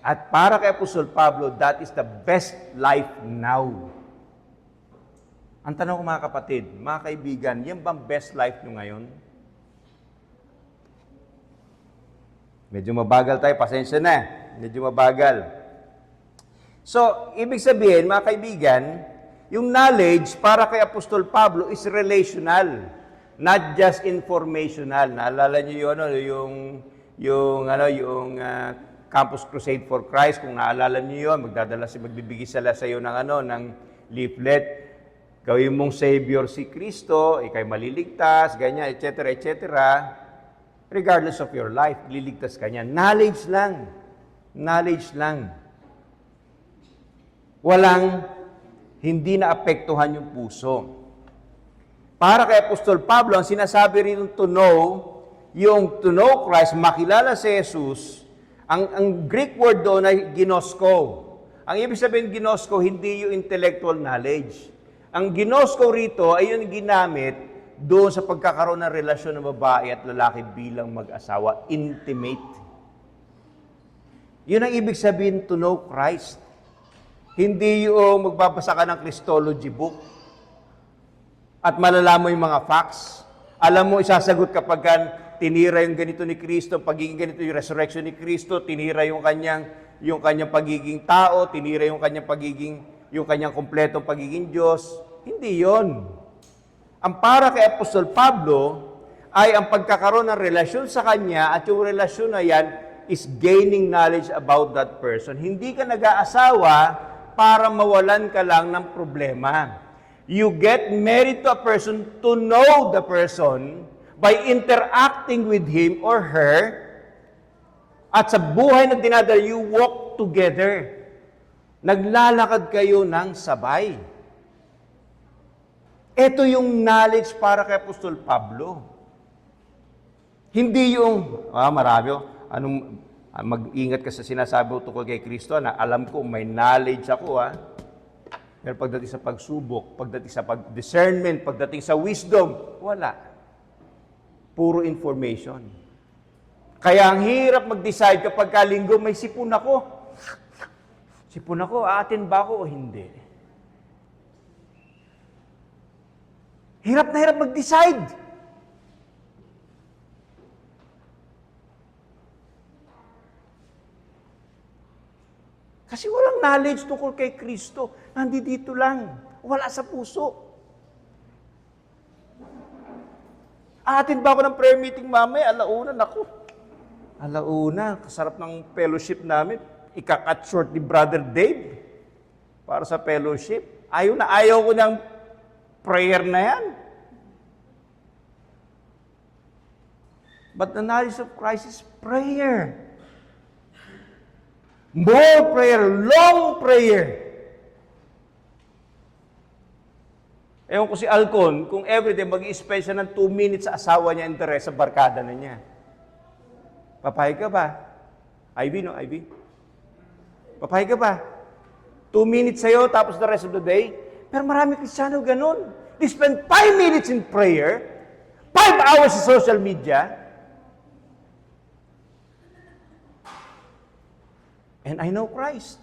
At para kay Apostol Pablo, that is the best life now. Ang tanong ko mga kapatid, mga kaibigan, yan bang best life nyo ngayon? Medyo mabagal tayo, pasensya na. Medyo mabagal. So, ibig sabihin, mga kaibigan, yung knowledge para kay Apostol Pablo is relational, not just informational. Naalala niyo yung Campus Crusade for Christ, kung naalala niyo yun, magbibigay sila sa iyo ng leaflet. Gawin mong Savior si Kristo, ikay maliligtas, ganyan, etc., etc. Regardless of your life, liligtas ka niya. Knowledge lang. Knowledge lang. Hindi naapektuhan yung puso. Para kay Apostol Pablo, ang sinasabi rin to know Christ, makilala si Jesus, ang Greek word doon ay ginosko. Ang ibig sabihin ginosko, hindi yung intellectual knowledge. Ang ginosko rito ay yung ginamit doon sa pagkakaroon ng relasyon ng babae at lalaki bilang mag-asawa, intimate. Yun ang ibig sabihin to know Christ. Hindi yung magbabasa ka ng Christology book at malalaman mo yung mga facts. Alam mo, isasagot kapag tinira yung ganito ni Kristo, pagiging ganito yung resurrection ni Kristo, tinira yung kanyang pagiging tao, tinira yung kanyang kompletong pagiging Diyos. Hindi yon. Ang para kay Apostol Pablo ay ang pagkakaroon ng relasyon sa kanya at yung relasyon na yan is gaining knowledge about that person. Hindi ka nag-aasawa para mawalan ka lang ng problema. You get married to a person to know the person by interacting with him or her, at sa buhay na dinadala, you walk together. Naglalakad kayo ng sabay. Ito yung knowledge para kay Apostol Pablo. Hindi yung, mag-ingat ka sa sinasabi mo tungkol kay Kristo, na alam ko may knowledge ako, Pero pagdating sa pagsubok, pagdating sa discernment, pagdating sa wisdom, wala. Puro information. Kaya ang hirap mag-decide kapag kalinggo may sipon ako. Aatin ba ako o hindi? Hirap na hirap mag-decide. Kasi walang knowledge tungkol kay Kristo. Nandito lang. Wala sa puso. Aatin ba ako ng prayer meeting mamaya? Alauna, naku. Alauna, kasarap ng fellowship namin. Ika-cut short ni Brother Dave para sa fellowship. Ayaw ko ng prayer na yan. But the knowledge of Christ is prayer. More prayer, long prayer. Ewan ko si Alcon, kung everyday mag-i-spend siya ng 2 minutes sa asawa niya and the rest sa barkada na niya. Papayag ka ba? Ivy, no? Ivy? Papayag ka ba? 2 minutes sa'yo, tapos the rest of the day? Pero marami Kristiyano ganun. They spend 5 minutes in prayer, 5 hours sa social media, and I know Christ.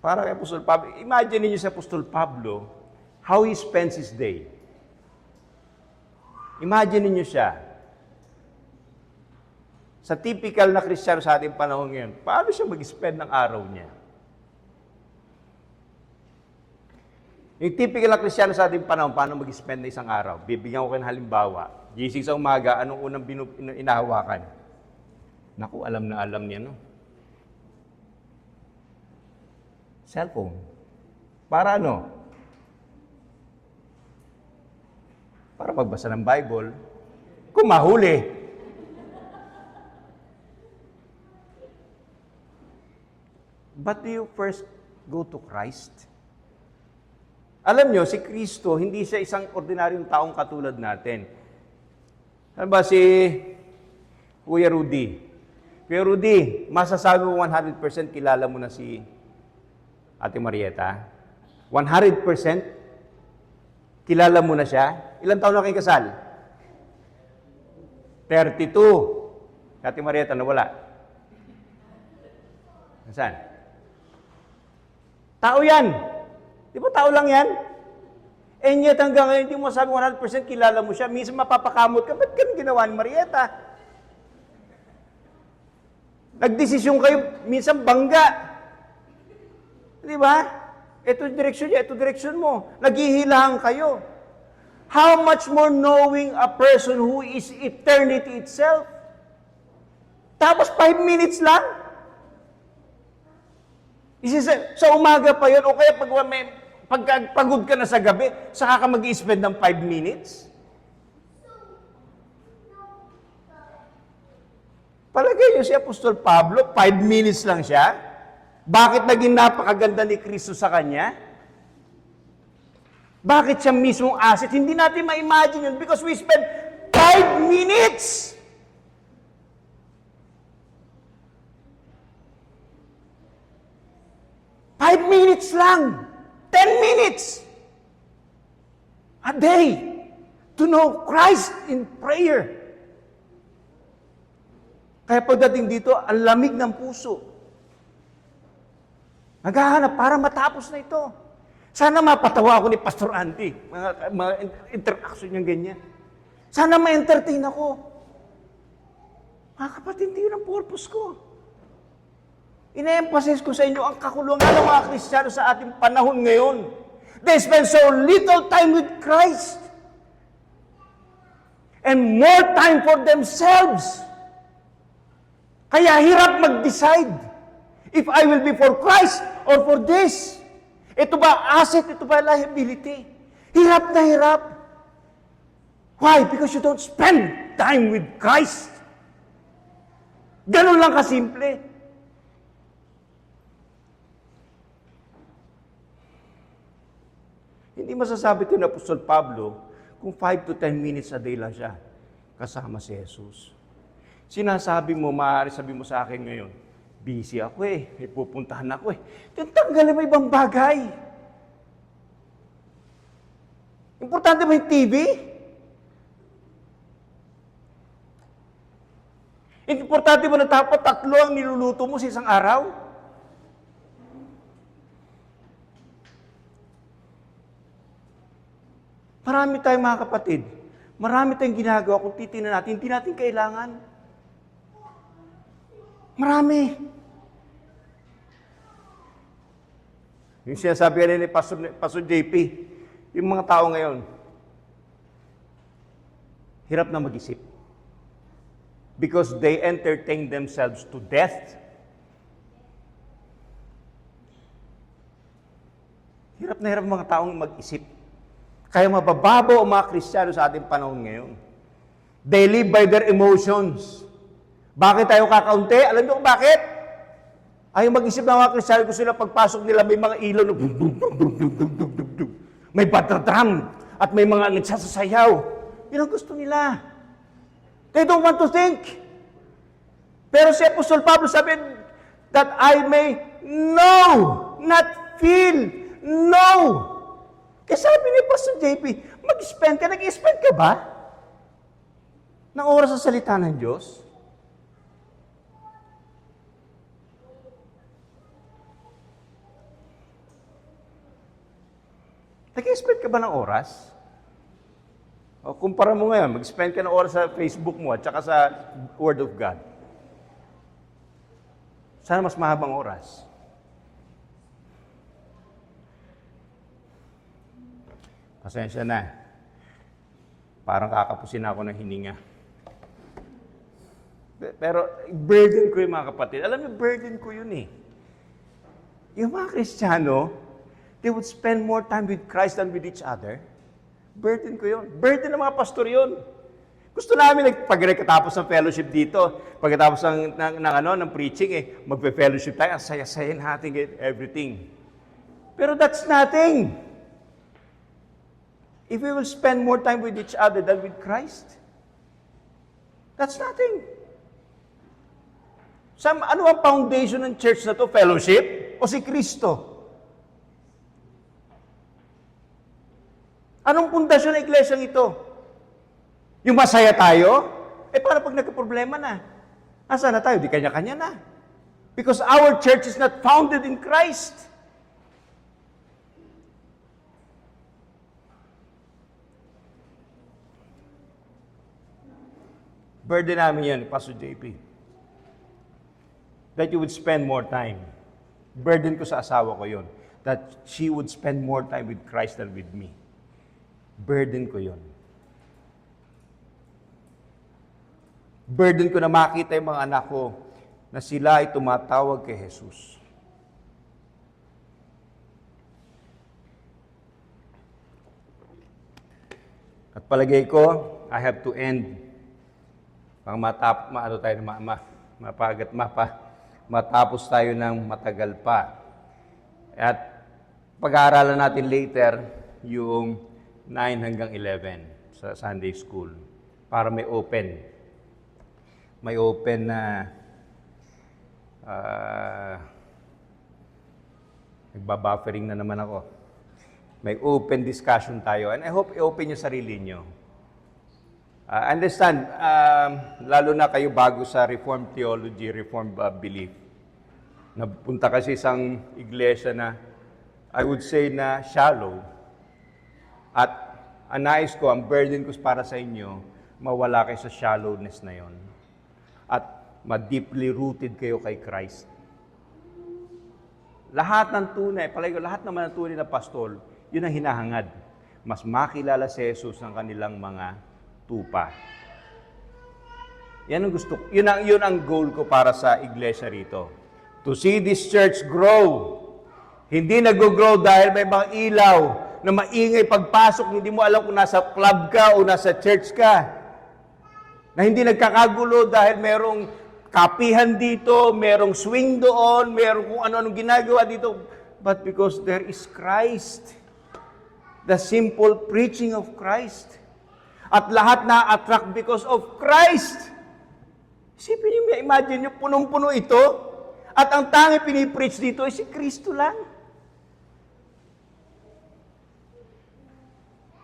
Para kay Apostol Pablo, imagine niyo si Apostol Pablo, how he spends his day. Imagine niyo siya. Sa typical na Kristiyano sa ating panahon ngayon, paano siya mag-spend ng araw niya? Yung typical na Kristiyano sa ating panahon, paano mag-spend na isang araw? Bibigyan ko kayo ng halimbawa. Gising sa umaga, anong unang inahawakan? Naku, alam na alam niya, no? Cellphone. Para ano? Para magbasa ng Bible. Kung mahuli. But do you first go to Christ? Alam nyo, si Kristo, hindi siya isang ordinaryong taong katulad natin. Ano ba si Kuya Rudy? Kuya Rudy, masasabi mo 100% kilala mo na si Ate Marieta? 100% kilala mo na siya? Ilang taon na kayo kasal? 32. Ate Marieta, nawala. Nasaan? Tao yan. Di ba tao lang yan? And yet hanggang ngayon, hindi mo sabi 100% kilala mo siya. Minsan mapapakamot ka, ba't ganun ginawa ni Marieta? Nagdesisyon kayo, minsan bangga. Di ba? Ito direksyon niya, ito direksyon mo. Naghihilahan kayo. How much more knowing a person who is eternity itself? Tapos 5 minutes lang? Sa umaga pa yun, o kaya pag pagod ka na sa gabi, saka ka mag-i-spend ng 5 minutes? Palagay niyo si Apostol Pablo, 5 minutes lang siya? Bakit naging napakaganda ni Kristo sa kanya? Bakit siya mismong asset? Hindi natin ma-imagine yun because we spend 5 minutes! Five minutes lang! 10 minutes! A day! To know Christ in prayer. Kaya pagdating dito, ang lamig ng puso. Naghahanap para matapos na ito. Sana mapatawa ako ni Pastor Andy. Mga interaction niyang ganyan. Sana ma-entertain ako. Mga kapatid, hindi yun ang purpose ko. Ina-emphasize ko sa inyo ang kakulungan ng mga Kristiyano sa ating panahon ngayon. They spend so little time with Christ. And more time for themselves. Kaya hirap mag-decide if I will be for Christ or for this. Ito ba asset? Ito ba liability? Hirap na hirap. Why? Because you don't spend time with Christ. Ganun lang kasimple. Hindi masasabi ito ni Apostol Pablo kung 5 to 10 minutes a day lang siya kasama si Jesus. Sinasabi mo, maaari sabi mo sa akin ngayon, busy ako may pupuntahan ako Tanggalin mo ibang bagay. Importante ba yung TV? Importante ba na dapat 3 ang niluluto mo sa isang araw? Marami tayong mga kapatid. Marami tayong ginagawa kung titingnan natin, hindi natin kailangan. Marami. Yung sinasabi kanina ni Pastor JP, yung mga tao ngayon, hirap na mag-isip. because they entertain themselves to death. Hirap na hirap mga taong mag-isip. Kaya mabababaw ang mga Kristiyano sa ating panahon ngayon. They live by their emotions. Bakit tayo kakaunti? Alam niyo kung bakit? Ayaw mag-isip ng mga Kristiyano kung sila pagpasok nila may mga ilaw na may batradram at may mga nagsasasayaw. Yun ang gusto nila. They don't want to think. Pero si Apostol Pablo sabi, that I may know, not feel, know. Kaya sabi ni Pastor JP, mag-spend ka, nag-spend ka ba? Ng oras sa salita ng Diyos? Nag-spend ka ba ng oras? O kumpara mo ngayon, mag-spend ka ng oras sa Facebook mo at saka sa Word of God. Sana mas mahabang oras. Pasensya na. Parang kakapusin ako ng hininga. Pero burden ko yung mga kapatid. Alam niyo, burden ko yun eh. Yung mga Kristiyano, they would spend more time with Christ than with each other. Burden ko yun. Burden ng mga pastor yun. Gusto namin, pagkatapos ng fellowship dito, pagkatapos ng preaching, magpe-fellowship tayo, ang saya-saya natin, everything. Pero that's nothing. If we will spend more time with each other than with Christ, that's nothing. Ano ang foundation ng church na to? Fellowship? O si Kristo? Anong pundasyon ng iglesyang ito? Yung masaya tayo? Paano pag nagka-problema na? Asa na tayo? Di kanya-kanya na. Because our church is not founded in Christ. Burden namin yan, Pastor JP. That you would spend more time. Burden ko sa asawa ko yon. That she would spend more time with Christ than with me. Burden ko yon. Burden ko na makita yung mga anak ko na sila ay tumatawag kay Jesus. At palagay ko, I have to end pang matapos tayo ng matagal pa. At pag-aaralan natin later yung 9 hanggang 11 sa Sunday School para may open. May open na nagbabuffering na naman ako. May open discussion tayo. And I hope i-open yung sarili nyo. Understand, lalo na kayo bago sa Reformed Theology, Reformed Belief. Napunta kasi isang iglesia na, I would say na shallow. At ang nais ko, ang burden ko para sa inyo, mawala kayo sa shallowness na yon. At ma-deeply rooted kayo kay Christ. Lahat ng tunay, palagi ko, lahat naman ng tunay na pastol, yun ang hinahangad. Mas makilala si Jesus ng kanilang mga tupa. Yan ang gusto. Yun ang goal ko para sa iglesia rito. To see this church grow. Hindi nag-grow dahil may mga ilaw na maingay pagpasok, hindi mo alam kung nasa club ka o nasa church ka. Na hindi nagkakagulo dahil merong kapihan dito, merong swing doon, merong kung ano-anong ginagawa dito. But because there is Christ. The simple preaching of Christ. At lahat na-attract because of Christ. Isipin niyo, imagine niyo, punong-puno ito. At ang tangi pinipreach dito ay si Kristo lang.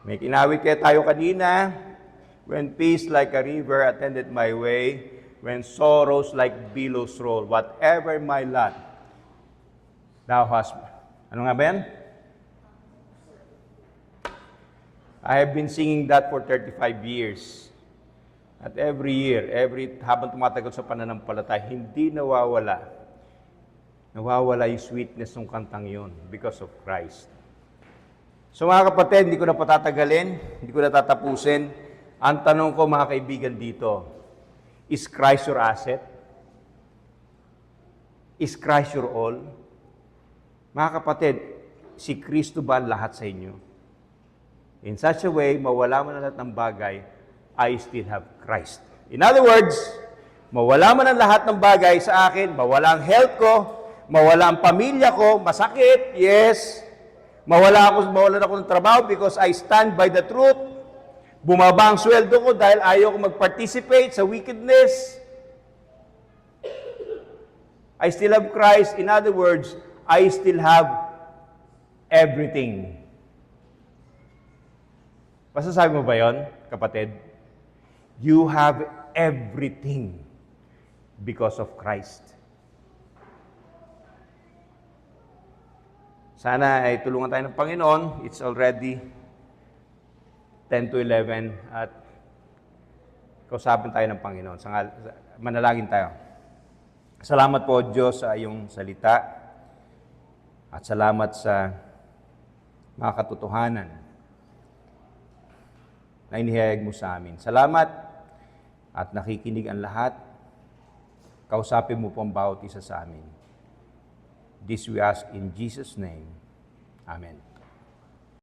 May kinawit kaya tayo kanina. When peace like a river attended my way, when sorrows like billows roll, whatever my lot, thou hast... Ano nga ba yan? I have been singing that for 35 years. At every year, habang tumatagal sa pananampalataya, hindi nawawala yung sweetness ng kantang yun because of Christ. So mga kapatid, hindi ko na patatagalin, hindi ko na tatapusin. Ang tanong ko mga kaibigan dito, Is Christ your asset? Is Christ your all? Mga kapatid, si Kristo ba ang lahat sa inyo? In such a way, mawala man ang lahat ng bagay, I still have Christ. In other words, mawala man ang lahat ng bagay sa akin, mawala ang health ko, mawala ang pamilya ko, masakit, yes. Mawalan ako ng trabaho because I stand by the truth. Bumaba ang sweldo ko dahil ayaw ko mag-participate sa wickedness. I still have Christ. In other words, I still have everything. Masasabi mo ba yon, kapatid? You have everything because of Christ. Sana ay tulungan tayo ng Panginoon. It's already 10 to 11 at kausapin tayo ng Panginoon. Manalangin tayo. Salamat po, Diyos, sa iyong salita at salamat sa mga katotohanan na inihayag mo sa amin. Salamat at nakikinig ang lahat. Kausapin mo po ang bawat isa sa amin. This we ask in Jesus' name. Amen.